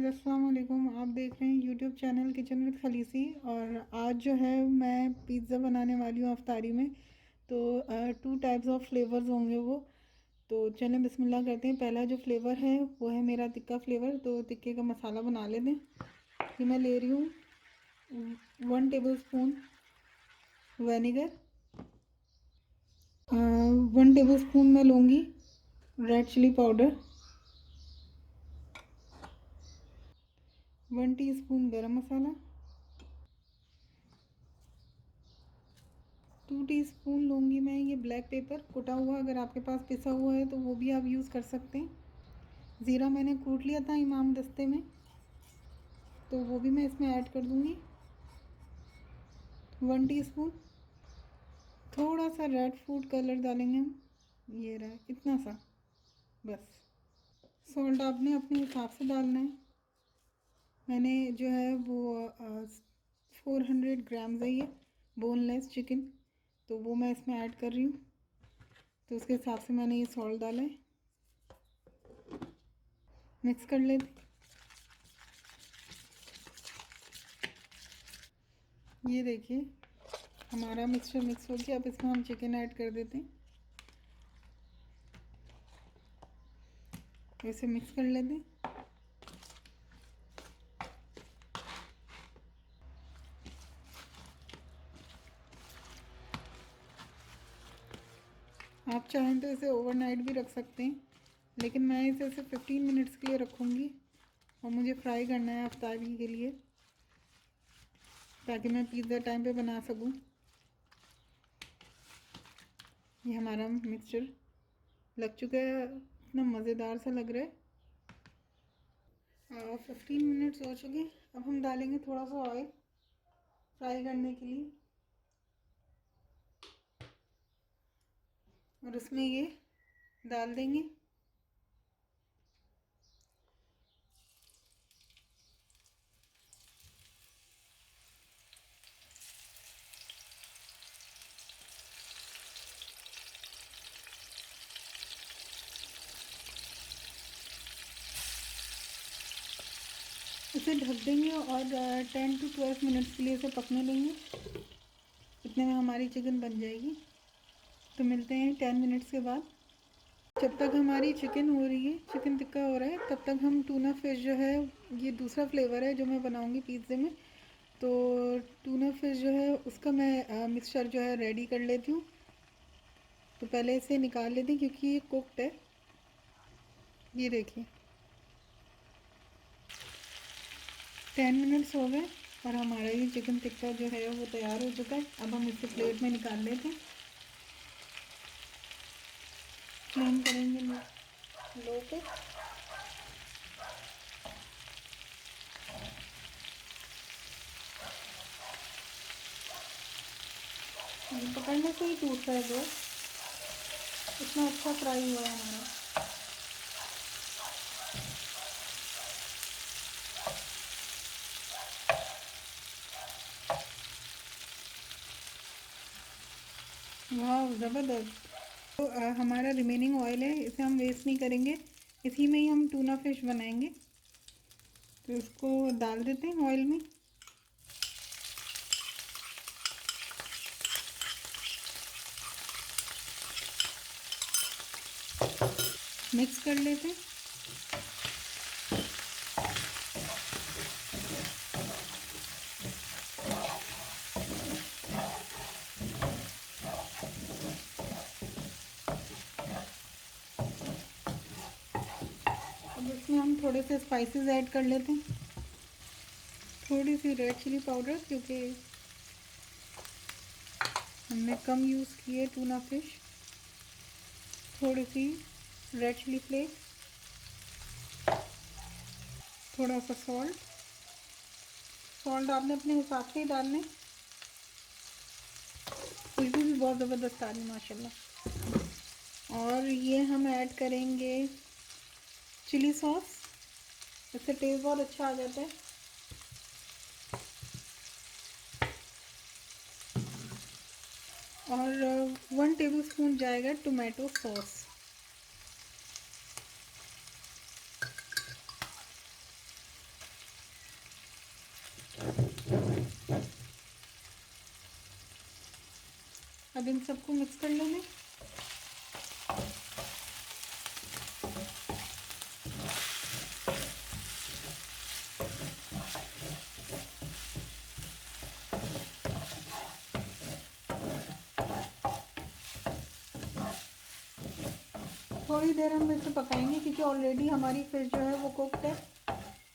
अस्सलाम वालेकुम। आप देख रहे हैं YouTube channel kitchen with Khaleesi. और आज जो है मैं पिज़्ज़ा बनाने वाली हूँ अफ्तारी में। तो 2 टाइप्स ऑफ फ्लेवर्स होंगे वो। तो चलें बिस्मिल्लाह करते हैं। पहला जो फ्लेवर है वो है मेरा तिक्का फ्लेवर। तो तिक्के का मसाला बना लेते हैं। ये मैं ले रही हूँ 1 table spoon vinegar, 1 table spoon मैं लूँगी रेड चिली पाउडर, 1 टीस्पून गरम मसाला, 2 टीस्पून लूँगी मैं ये ब्लैक पेपर कुटा हुआ। अगर आपके पास पिसा हुआ है तो वो भी आप यूज़ कर सकते हैं। ज़ीरा मैंने कूट लिया था इमाम दस्ते में, तो वो भी मैं इसमें ऐड कर दूँगी। 1 टीस्पून थोड़ा सा रेड फूड कलर डालेंगे हम, ये रहा इतना सा बस। सॉल्ट आपने अपने हिसाब से डालना है। मैंने जो है वो 400 ग्राम्स है ये बोनलेस चिकन, तो वो मैं इसमें ऐड कर रही हूँ। तो उसके हिसाब से मैंने ये सॉल्ट डाला है। मिक्स कर लेते। ये देखिए हमारा मिक्सचर मिक्स हो गया। अब इसमें हम चिकन ऐड कर देते हैं। इसे मिक्स कर लेते हैं। आप चाहें तो इसे ओवरनाइट भी रख सकते हैं, लेकिन मैं इसे सिर्फ 15 मिनट्स के लिए रखूँगी। और मुझे फ्राई करना है अफ्तारी के लिए, ताकि मैं पिज़्ज़ा टाइम पे बना सकूँ। ये हमारा मिक्सचर लग चुका है, इतना मज़ेदार सा लग रहा है। 15 मिनट्स हो चुके। अब हम डालेंगे थोड़ा सा ऑयल फ्राई करने के लिए, और उसमें ये डाल देंगे। इसे ढक देंगे और 10 to 12 मिनट्स के लिए इसे पकने देंगे। इतने में हमारी चिकन बन जाएगी। तो मिलते हैं 10 मिनट्स के बाद। जब तक हमारी चिकन हो रही है, चिकन टिक्का हो रहा है, तब तक हम टूना फिश जो है, ये दूसरा फ्लेवर है जो मैं बनाऊंगी पिज़्ज़े में। तो टूना फिश जो है उसका मैं मिक्सचर जो है रेडी कर लेती हूँ। तो पहले इसे निकाल लेती हूँ क्योंकि ये कुक्ड है। ये देखिए 10 मिनट्स हो गए और हमारा ये चिकन टिक्का जो है वो तैयार हो चुका है। अब हम इसे प्लेट में निकाल लेते हैं। फ्लेम करेंगे लो पे। ये पकड़ने से ही टूट रहा है जो, इतना अच्छा फ्राई हुआ है हमारा। वाह ज़बरदस्त। तो हमारा रिमेनिंग ऑयल है, इसे हम वेस्ट नहीं करेंगे। इसी में ही हम टूना फिश बनाएंगे। तो इसको डाल देते हैं ऑयल में। मिक्स कर लेते हैं। अब इसमें हम थोड़े से स्पाइसेस ऐड कर लेते हैं। थोड़ी सी रेड चिली पाउडर, क्योंकि हमने कम यूज़ की है टूना फिश। थोड़ी सी रेड चिली फ्लेक्स, थोड़ा सा सॉल्ट। सॉल्ट आपने अपने हिसाब से ही डालना है। खुशबू भी बहुत ज़बरदस्त आ रही है माशाल्लाह। और ये हम ऐड करेंगे चिली सॉस, इससे टेस्ट बहुत अच्छा आ जाता है। और 1 टेबल स्पून जाएगा टोमेटो सॉस। अब इन सबको मिक्स कर लेंगे। थोड़ी देर हम इसे पकाएंगे क्योंकि ऑलरेडी हमारी फिश जो है वो कुक्ड है।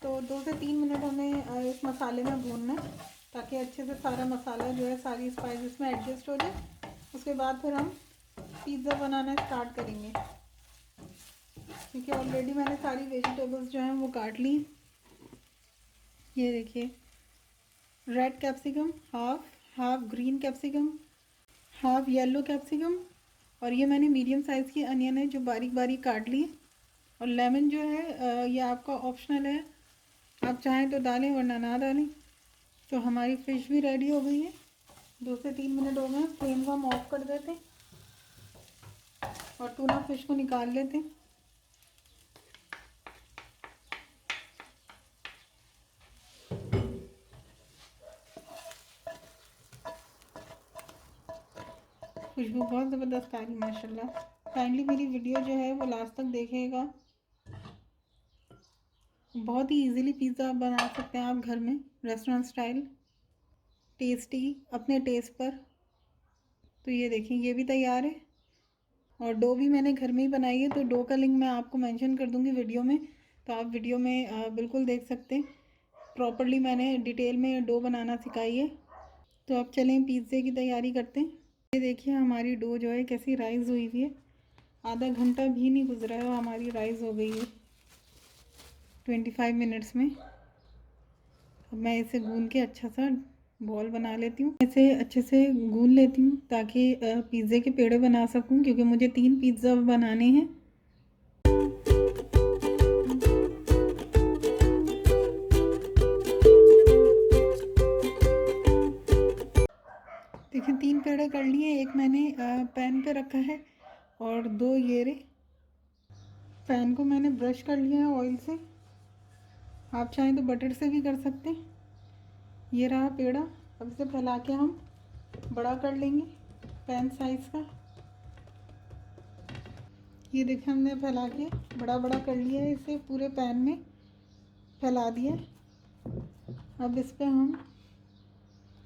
तो 2 से 3 मिनट हमें इस मसाले में भूनना है ताकि अच्छे से सारा मसाला जो है सारी स्पाइसेस में एडजस्ट हो जाए। उसके बाद फिर हम पिज़्ज़ा बनाना स्टार्ट करेंगे क्योंकि ऑलरेडी मैंने सारी वेजिटेबल्स जो हैं वो काट ली। ये देखिए, red capsicum half green capsicum, half yellow capsicum, और ये मैंने मीडियम साइज़ की अनियन है जो बारीक बारीक काट ली। और लेमन जो है ये आपका ऑप्शनल है, आप चाहें तो डालें वरना ना डालें। तो हमारी फ़िश भी रेडी हो गई है। 2 से 3 मिनट हो गए, फ्लेम को हम ऑफ कर देते हैं और टूना फिश को निकाल लेते हैं। खुशबू बहुत ज़बरदस्त आ रही माशाल्लाह। काइंडली मेरी वीडियो जो है वो लास्ट तक देखिएगा। बहुत ही इजीली पिज़्ज़ा बना सकते हैं आप घर में, रेस्टोरेंट स्टाइल, टेस्टी, अपने टेस्ट पर। तो ये देखें, ये भी तैयार है और डो भी मैंने घर में ही बनाई है। तो डो का लिंक मैं आपको मेंशन कर दूंगी वीडियो में, तो आप वीडियो में बिल्कुल देख सकते हैं। प्रॉपरली मैंने डिटेल में डो बनाना सिखाई है। तो अब चलें पिज़्ज़े की तैयारी करते हैं। ये देखिए हमारी डो जो है कैसी राइज़ हुई हुई है। आधा घंटा भी नहीं गुजरा है और हमारी राइज़ हो गई है 25 मिनट्स में। अब मैं इसे गूंद के अच्छा सा बॉल बना लेती हूँ। इसे अच्छे से गूंद लेती हूँ ताकि पिज़्ज़े के पेड़े बना सकूँ, क्योंकि मुझे 3 पिज़्ज़ा बनाने हैं। देखिए 3 पेड़े कर लिए, एक मैंने पैन पे रखा है और 2 ये रहे। पैन को मैंने ब्रश कर लिया है ऑयल से, आप चाहें तो बटर से भी कर सकते हैं। ये रहा पेड़ा। अब इसे फैला के हम बड़ा कर लेंगे पैन साइज़ का। ये देखिए हमने फैला के बड़ा बड़ा कर लिया है, इसे पूरे पैन में फैला दिया। अब इस पे हम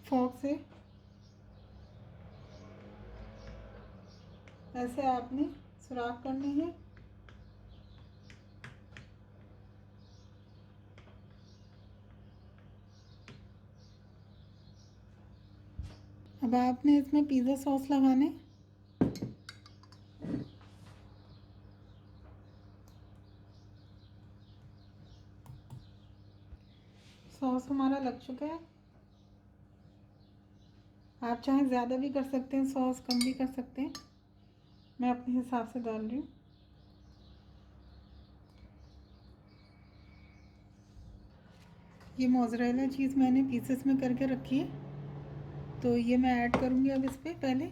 फोर्क से ऐसे आपने सुराख करने हैं। अब आपने इसमें पिज़्ज़ा सॉस लगाने। सॉस हमारा लग चुका है। आप चाहें ज़्यादा भी कर सकते हैं, सॉस कम भी कर सकते हैं, मैं अपने हिसाब से डाल रही हूँ। ये मोज़रेला चीज़ मैंने पीसेस में करके रखी है, तो ये मैं ऐड करूँगी अब इस पर पहले।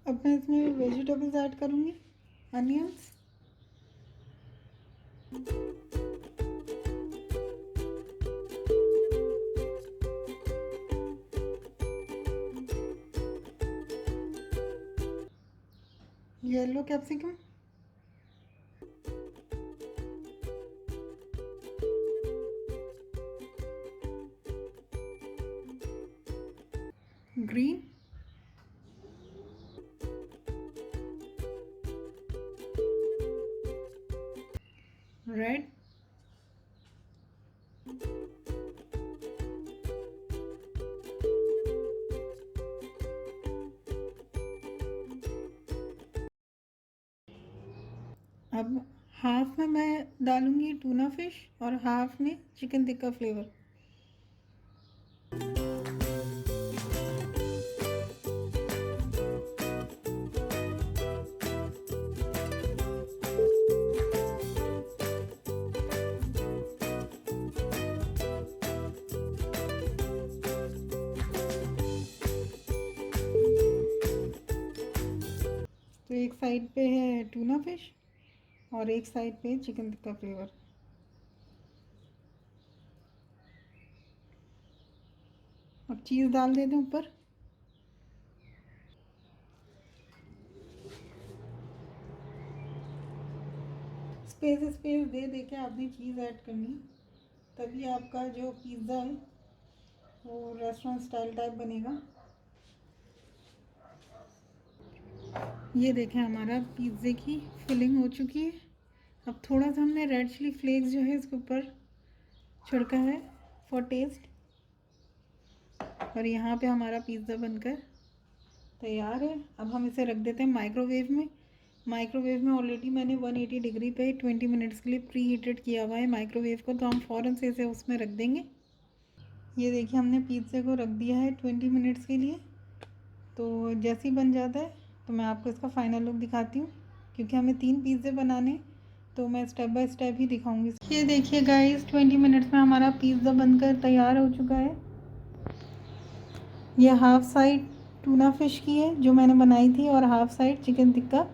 अब मैं इसमें वेजिटेबल्स ऐड करूँगी, onions, yellow capsicum, green, red, अब हाफ में मैं डालूँगी टूना फिश और हाफ में चिकन टिक्का फ्लेवर। साइड पे है टूना फिश और एक साइड पे चिकन टिक्का फ्लेवर। अब चीज़ डाल देते हैं ऊपर। स्पेस स्पेस दे दे के आपने चीज़ ऐड करनी, तभी आपका जो पिज़्ज़ा है वो रेस्टोरेंट स्टाइल टाइप बनेगा। ये देखें हमारा पिज़्ज़े की फिलिंग हो चुकी है। अब थोड़ा सा हमने रेड चिली फ्लेक्स जो है इसके ऊपर छिड़का है फॉर टेस्ट, और यहाँ पे हमारा पिज़्ज़ा बनकर तैयार है। अब हम इसे रख देते हैं माइक्रोवेव में। माइक्रोवेव में ऑलरेडी मैंने 180 डिग्री पे 20 मिनट्स के लिए प्री हीटेड किया हुआ है माइक्रोवेव को, तो हम फ़ौरन से इसे उसमें रख देंगे। ये देखिए हमने पिज़्ज़े को रख दिया है 20 मिनट्स के लिए। तो जैसे ही बन जाता है तो मैं आपको इसका फ़ाइनल लुक दिखाती हूँ, क्योंकि हमें 3 पिज़्ज़े बनाने, तो मैं स्टेप बाय स्टेप ही दिखाऊंगी। ये देखिए गाइस 20 मिनट्स में हमारा पिज़्ज़ा बनकर तैयार हो चुका है। ये हाफ़ साइड टूना फ़िश की है जो मैंने बनाई थी, और हाफ़ साइड चिकन टिक्का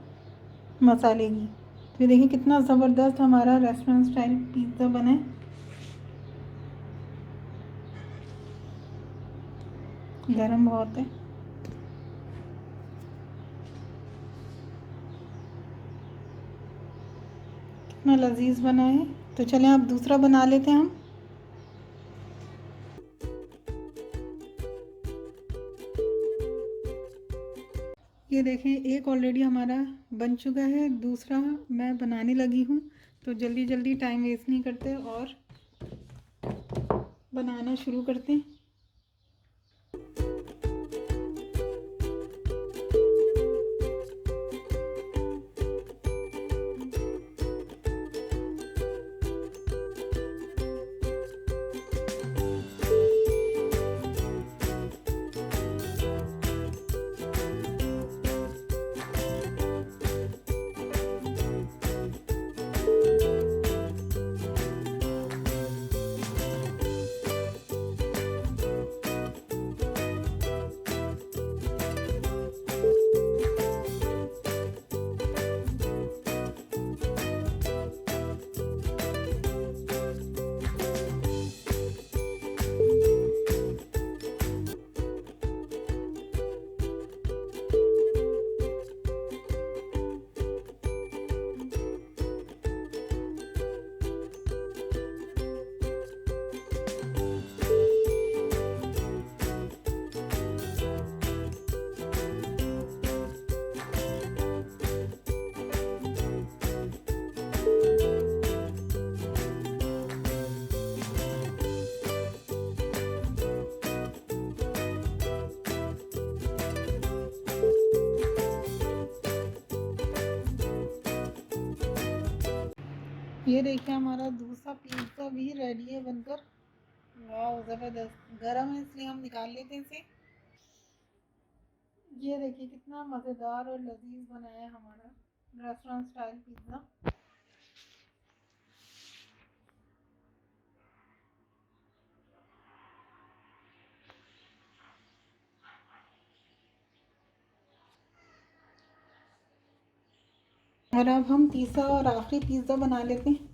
मसाले की। तो ये देखिए कितना ज़बरदस्त हमारा रेस्टोरेंट स्टाइल पिज़्ज़ा बना है। गरम बहुत है। कितना लजीज बना है। तो चलें अब दूसरा बना लेते हैं हम। ये देखें एक ऑलरेडी हमारा बन चुका है, दूसरा मैं बनाने लगी हूँ। तो जल्दी जल्दी टाइम वेस्ट नहीं करते और बनाना शुरू करते हैं। ये देखिए हमारा दूसरा पिज़्ज़ा भी रेडी है बनकर। वाह ज़बरदस्त। गरम है इसलिए हम निकाल लेते हैं इसे। ये देखिए कितना मज़ेदार और लजीज बना है हमारा रेस्टोरेंट स्टाइल पिज़्ज़ा। और अब हम तीसरा और आखिरी पिज़्ज़ा बना लेते हैं।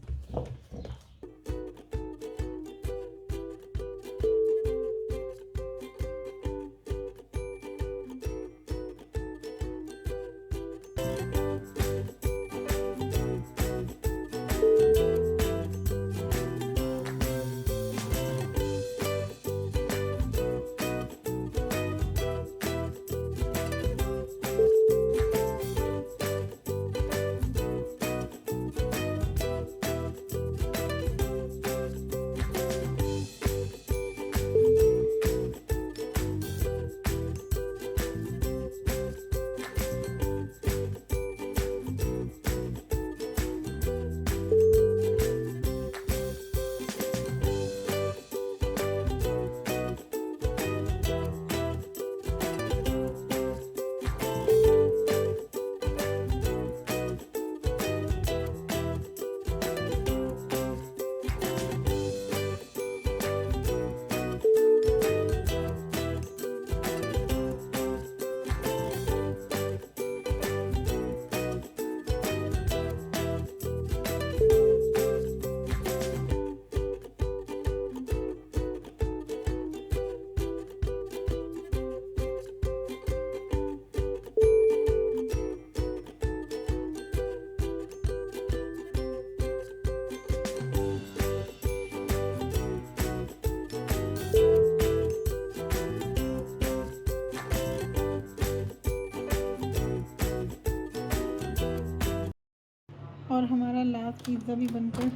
और हमारा लास्ट पिज़्ज़ा भी बनकर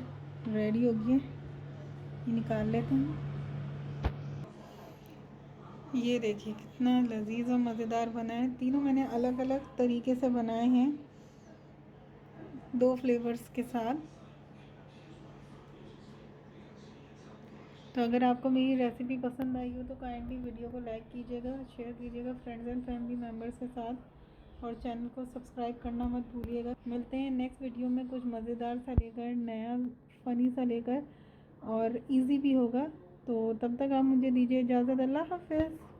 रेडी हो गया, ये निकाल लेते हैं। ये देखिए कितना लजीज और मज़ेदार बना है। तीनों मैंने अलग अलग तरीके से बनाए हैं, 2 फ्लेवर्स के साथ। तो अगर आपको मेरी रेसिपी पसंद आई हो तो काइंडली वीडियो को लाइक कीजिएगा, शेयर कीजिएगा फ्रेंड्स एंड फैमिली मेम्बर्स के साथ, और चैनल को सब्सक्राइब करना मत भूलिएगा। मिलते हैं नेक्स्ट वीडियो में कुछ मज़ेदार सा लेकर, नया फ़नी सा लेकर, और इजी भी होगा। तो तब तक आप मुझे दीजिए इजाज़त। अल्लाह हाफ़िज़।